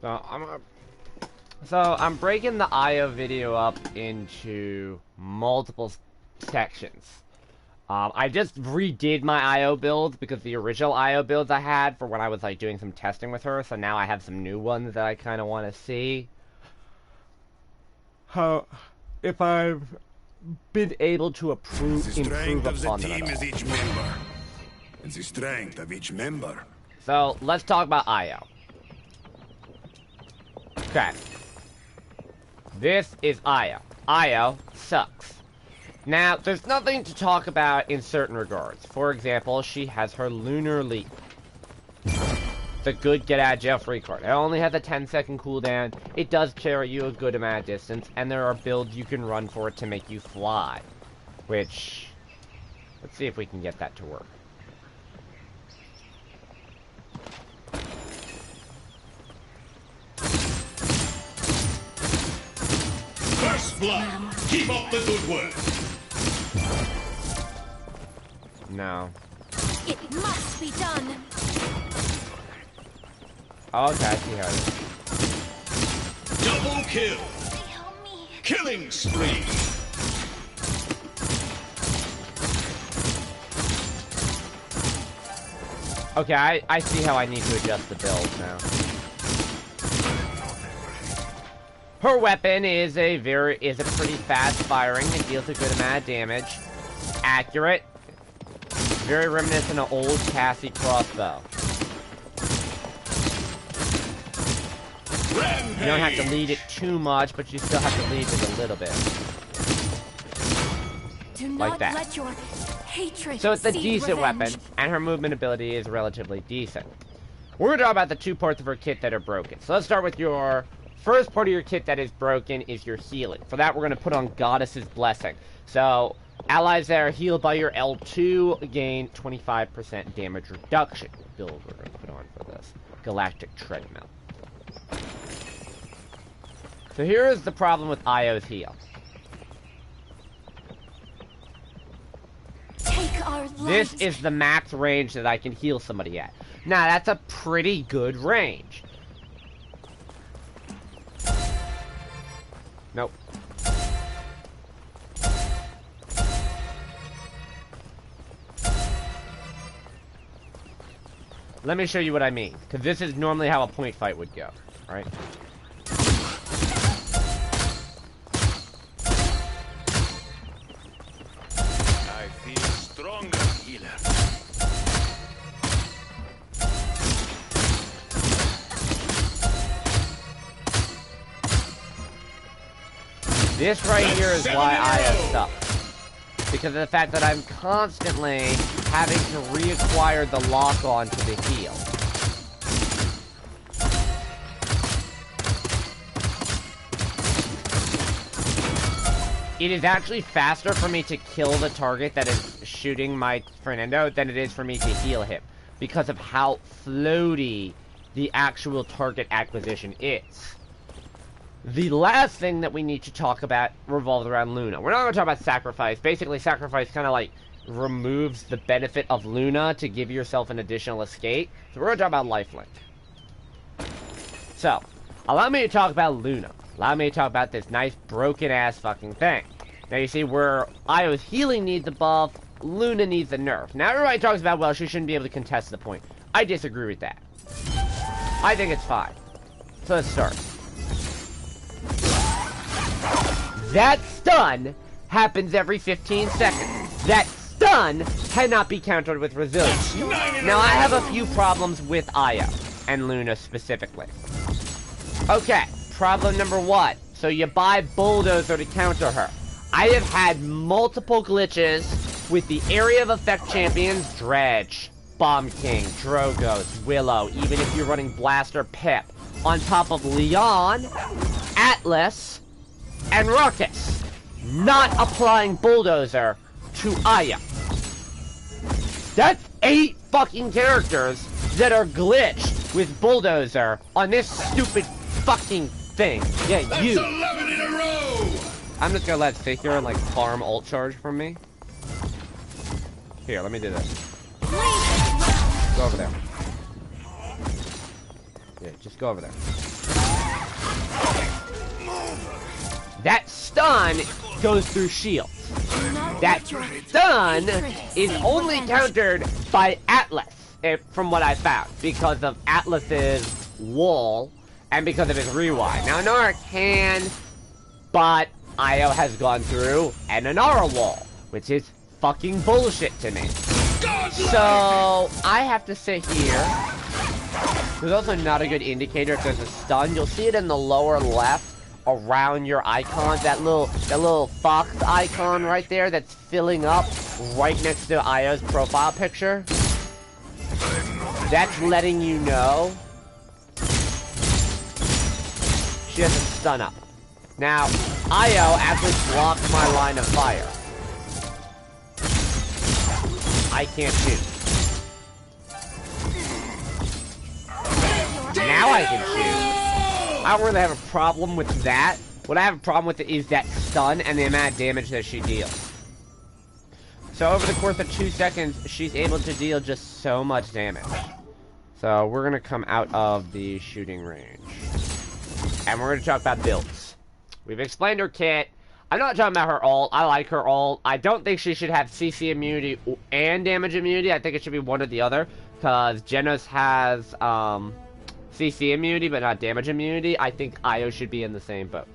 So I'm breaking the IO video up into multiple sections. I just redid my IO builds because the original IO builds I had for when I was like doing some testing with her, so now I have some new ones that I kind of want to see. How, if I've been able to improve upon them. The strength of the team is each member. It's the strength of each member. So let's talk about IO. Okay. This is IO. IO sucks. Now, there's nothing to talk about in certain regards. For example, she has her Lunar Leap. The good get out of jail free card. It only has a 10-second cooldown. It does carry you a good amount of distance, and there are builds you can run for it to make you fly. Which, let's see if we can get that to work. First blood. Keep up the good work. No. It must be done. Oh, okay, I see how it is. Double kill. Help me. Killing spree. Okay, I see how I need to adjust the build now. Her weapon is a pretty fast firing. It deals a good amount of damage. Accurate. Very reminiscent of old Cassie crossbow. Rampage. You don't have to lead it too much, but you still have to lead it a little bit. Do like not that. let your hatred So it's a seek decent revenge. weapon, and her movement ability is relatively decent. We're going to talk about the two parts of her kit that are broken. So let's start with your first part of your kit that is broken is your healing. For that, we're going to put on Goddess's Blessing. So allies that are healed by your L2 gain 25% damage reduction. Build we're going to put on for this. Galactic Treadmill. So here is the problem with IO's heal. Take our light. This is the max range that I can heal somebody at. Now, that's a pretty good range. Nope. Let me show you what I mean, because this is normally how a point fight would go, right? I feel stronger, healer. This right here is why I have stuck. Because of the fact that I'm constantly having to reacquire the lock-on to the heal. It is actually faster for me to kill the target that is shooting my Fernando than it is for me to heal him. Because of how floaty the actual target acquisition is. The last thing that we need to talk about revolves around Luna. We're not going to talk about Sacrifice. Basically, Sacrifice kind of like removes the benefit of Luna to give yourself an additional escape. So we're going to talk about Lifelink. So, allow me to talk about Luna. Allow me to talk about this nice broken-ass fucking thing. Now, you see where Io's healing needs a buff, Luna needs a nerf. Now, everybody talks about, well, she shouldn't be able to contest the point. I disagree with that. I think it's fine. So let's start. That stun happens every 15 seconds. That stun cannot be countered with resilience. Now, I have a few problems with Io, and Luna specifically. Okay, problem number one. So you buy Bulldozer to counter her. I have had multiple glitches with the area of effect champions, Dredge, Bomb King, Drogos, Willow, even if you're running Blaster Pip, on top of Leon, Atlas, and Ruckus, not applying Bulldozer to Aya. That's 8 fucking characters that are glitched with Bulldozer on this stupid fucking thing. Yeah, you. That's 11 in a row! I'm just gonna let it sit here and like farm ult charge from me. Here, let me do this. Go over there. Yeah, just go over there. That stun goes through shields. Not That let your stun hatred is be only revenged. countered by Atlas, from what I found, because of Atlas's wall and because of his rewind. Now, Nara can, but Io has gone through an Inara wall, which is fucking bullshit to me. So, I have to sit here. There's also not a good indicator if there's a stun. You'll see it in the lower left around your icon, that little fox icon right there that's filling up right next to Io's profile picture. That's letting you know she has a stun up. Now, Io actually blocked my line of fire. I can't shoot. Now I can shoot. I don't really have a problem with that. What I have a problem with is that stun and the amount of damage that she deals. So over the course of 2 seconds, she's able to deal just so much damage. So we're going to come out of the shooting range. And we're going to talk about builds. We've explained her kit. I'm not talking about her ult. I like her ult. I don't think she should have CC immunity and damage immunity. I think it should be one or the other. Because Genos has CC immunity, but not damage immunity. I think Io should be in the same boat.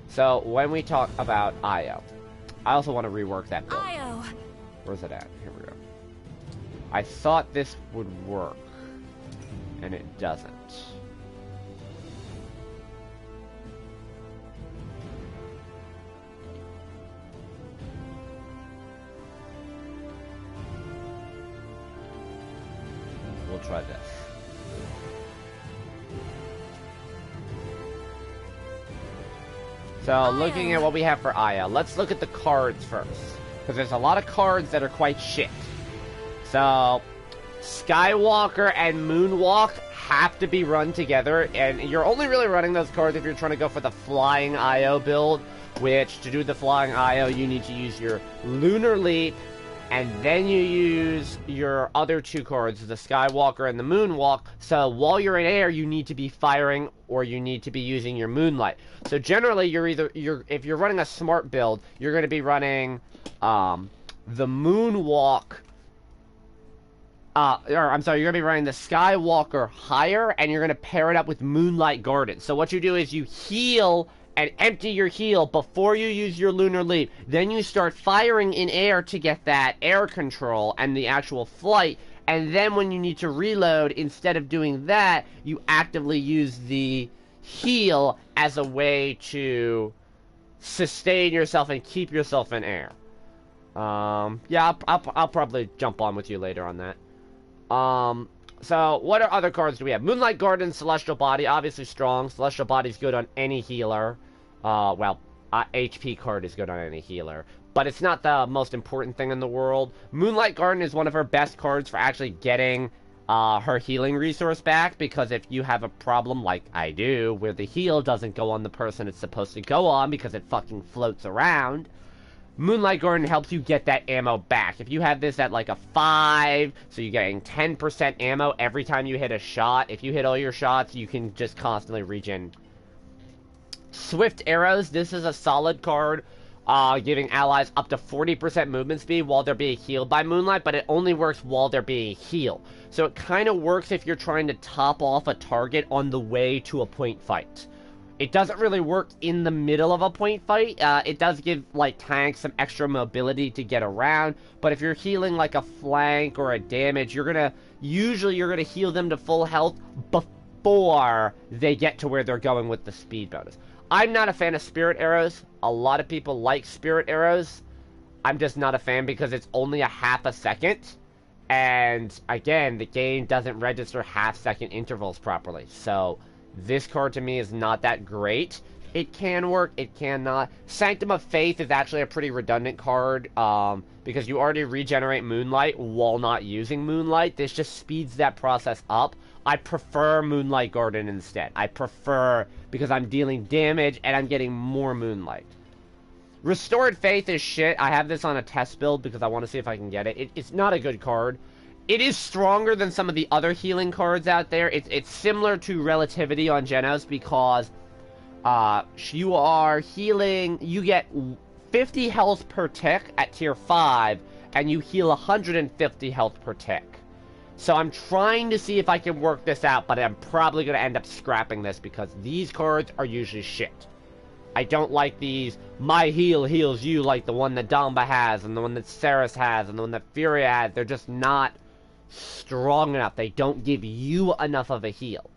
So when we talk about Io, I also want to rework that build. Io. Where's it at? Here we go. I thought this would work. And it doesn't. We'll try this. So, looking at what we have for Aya, let's look at the cards first. Because there's a lot of cards that are quite shit. So, Skywalker and Moonwalk have to be run together. And you're only really running those cards if you're trying to go for the Flying Io build. Which, to do the Flying Io, you need to use your Lunar Leap. And then you use your other two cards, the Skywalker and the Moonwalk. So while you're in air, you need to be firing or you need to be using your Moonlight. So generally, if you're running a smart build, you're going to be running the Moonwalk. You're going to be running the Skywalker higher, and you're going to pair it up with Moonlight Garden. So what you do is you heal and empty your heal before you use your Lunar Leap. Then you start firing in air to get that air control and the actual flight. And then when you need to reload, instead of doing that, you actively use the heal as a way to sustain yourself and keep yourself in air. Yeah, I'll probably jump on with you later on that. So, what are other cards do we have? Moonlight Garden, Celestial Body, obviously strong. Celestial Body's good on any healer. HP card is good on any healer. But it's not the most important thing in the world. Moonlight Garden is one of her best cards for actually getting her healing resource back. Because if you have a problem, like I do, where the heal doesn't go on the person it's supposed to go on because it fucking floats around, Moonlight Garden helps you get that ammo back. If you have this at like a 5, so you're getting 10% ammo every time you hit a shot. If you hit all your shots, you can just constantly regen. Swift Arrows, this is a solid card, giving allies up to 40% movement speed while they're being healed by Moonlight, but it only works while they're being healed. So it kind of works if you're trying to top off a target on the way to a point fight. It doesn't really work in the middle of a point fight. It does give, like, tanks some extra mobility to get around. But if you're healing, like, a flank or a damage, usually you're gonna heal them to full health before they get to where they're going with the speed bonus. I'm not a fan of Spirit Arrows. A lot of people like Spirit Arrows. I'm just not a fan because it's only a half a second. And, again, the game doesn't register half-second intervals properly. So this card to me is not that great. It can work, it cannot. Sanctum of Faith is actually a pretty redundant card, because you already regenerate Moonlight while not using Moonlight. This just speeds that process up. I prefer Moonlight Garden instead. I prefer, because I'm dealing damage and I'm getting more Moonlight. Restored Faith is shit. I have this on a test build because I want to see if I can get it. It's not a good card. It is stronger than some of the other healing cards out there. It's similar to Relativity on Genos because You are healing, you get 50 health per tick at tier 5, and you heal 150 health per tick. So I'm trying to see if I can work this out, but I'm probably going to end up scrapping this because these cards are usually shit. I don't like these, my heal heals you, like the one that Damba has, and the one that Ceres has, and the one that Furia has. They're just not strong enough. They don't give you enough of a heal.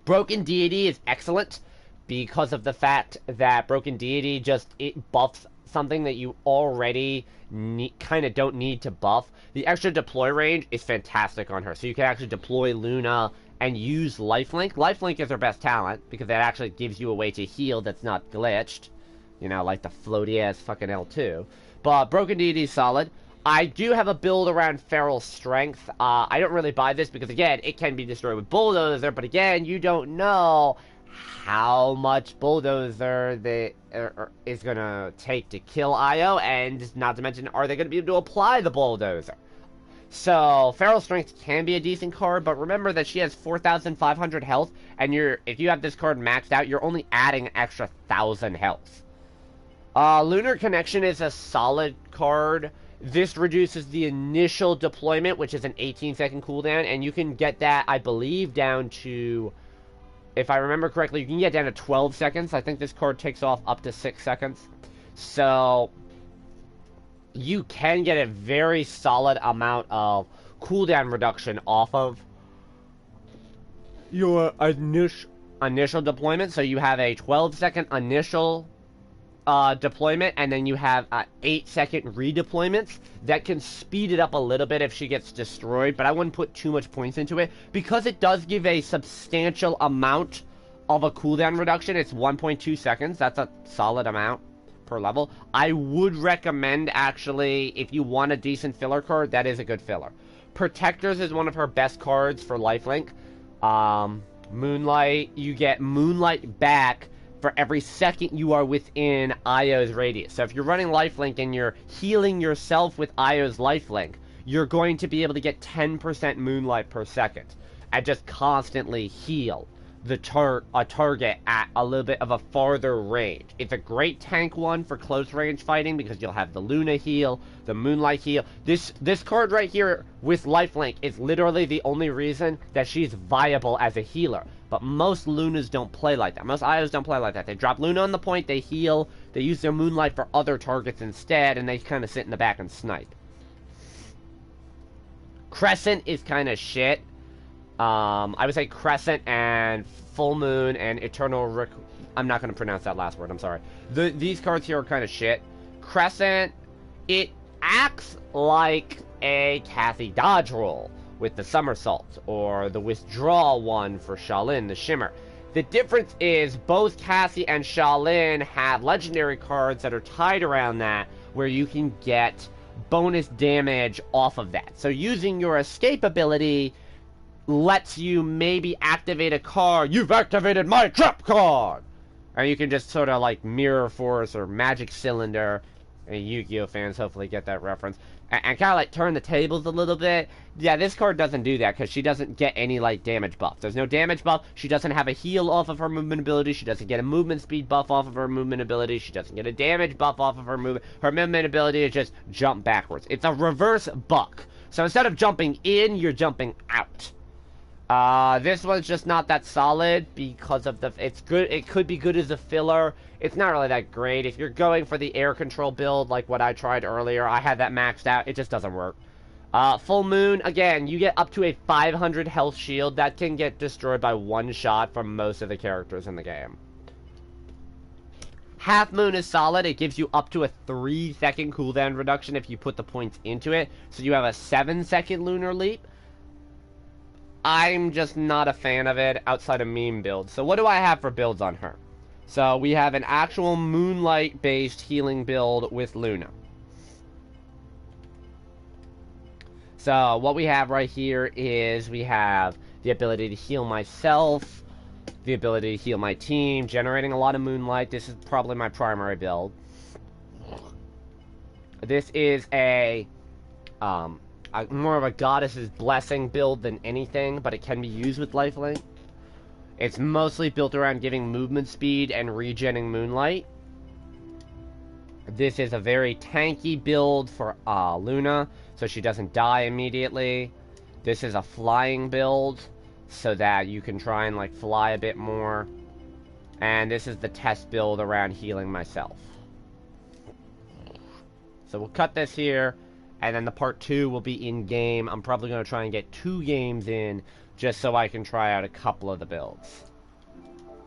Broken Deity is excellent because of the fact that Broken Deity it buffs something that you already kind of don't need to buff. The extra deploy range is fantastic on her, so you can actually deploy Luna and use Lifelink. Lifelink is her best talent because that actually gives you a way to heal that's not glitched, you know, like the floaty ass fucking L2. But Broken Deity is solid. I do have a build around Feral Strength. I don't really buy this because, again, it can be destroyed with Bulldozer, but again, you don't know how much Bulldozer is going to take to kill Io, and not to mention, are they going to be able to apply the Bulldozer? So, Feral Strength can be a decent card, but remember that she has 4,500 health, and if you have this card maxed out, you're only adding an extra 1,000 health. Lunar Connection is a solid card. This reduces the initial deployment, which is an 18-second cooldown, and you can get that, I believe, down to, if I remember correctly, you can get down to 12 seconds. I think this card takes off up to 6 seconds. So, you can get a very solid amount of cooldown reduction off of your initial deployment. So you have a 12-second initial deployment, and then you have 8-second redeployments that can speed it up a little bit if she gets destroyed, but I wouldn't put too much points into it because it does give a substantial amount of a cooldown reduction. It's 1.2 seconds. That's a solid amount per level. I would recommend, actually, if you want a decent filler card, that is a good filler. Protectors is one of her best cards for lifelink. Moonlight, you get Moonlight back for every second you are within Io's radius. So if you're running lifelink and you're healing yourself with Io's lifelink, you're going to be able to get 10% Moonlight per second and just constantly heal a target at a little bit of a farther range. It's a great tank one for close range fighting because you'll have the Luna heal, the Moonlight heal. This card right here with lifelink is literally the only reason that she's viable as a healer. But most Lunas don't play like that. Most Ios don't play like that. They drop Luna on the point, they heal, they use their Moonlight for other targets instead, and they kind of sit in the back and snipe. Crescent is kind of shit. I would say Crescent and Full Moon and Eternal I'm not going to pronounce that last word, I'm sorry. These cards here are kind of shit. Crescent, it acts like a Kathy dodge roll with the Somersault, or the Withdrawal one for Shaolin, the Shimmer. The difference is both Cassie and Shaolin have legendary cards that are tied around that, where you can get bonus damage off of that. So using your escape ability lets you maybe activate a card. You've activated my trap card! And you can just sort of like Mirror Force or Magic Cylinder. And Yu-Gi-Oh fans hopefully get that reference. And kind of like turn the tables a little bit. Yeah, this card doesn't do that because she doesn't get any like damage buff. There's no damage buff. She doesn't have a heal off of her movement ability. She doesn't get a movement speed buff off of her movement ability. She doesn't get a damage buff off of her movement. Her movement ability is just jump backwards. It's a reverse buck. So instead of jumping in, you're jumping out. This one's just not that solid because of it's good. It could be good as a filler. It's not really that great. If you're going for the air control build like what I tried earlier, I had that maxed out. It just doesn't work. Full Moon, again, you get up to a 500 health shield. That can get destroyed by one shot from most of the characters in the game. Half Moon is solid. It gives you up to a 3-second cooldown reduction if you put the points into it. So you have a 7-second Lunar Leap. I'm just not a fan of it outside of meme builds. So what do I have for builds on her? So we have an actual Moonlight-based healing build with Luna. So what we have right here is we have the ability to heal myself, the ability to heal my team, generating a lot of Moonlight. This is probably my primary build. This is a more of a Goddess's Blessing build than anything, but it can be used with lifelink. It's mostly built around giving movement speed and regenning Moonlight. This is a very tanky build for Luna, so she doesn't die immediately. This is a flying build, so that you can try and like fly a bit more. And this is the test build around healing myself. So we'll cut this here, and then the part 2 will be in-game. I'm probably going to try and get 2 games in, just so I can try out a couple of the builds.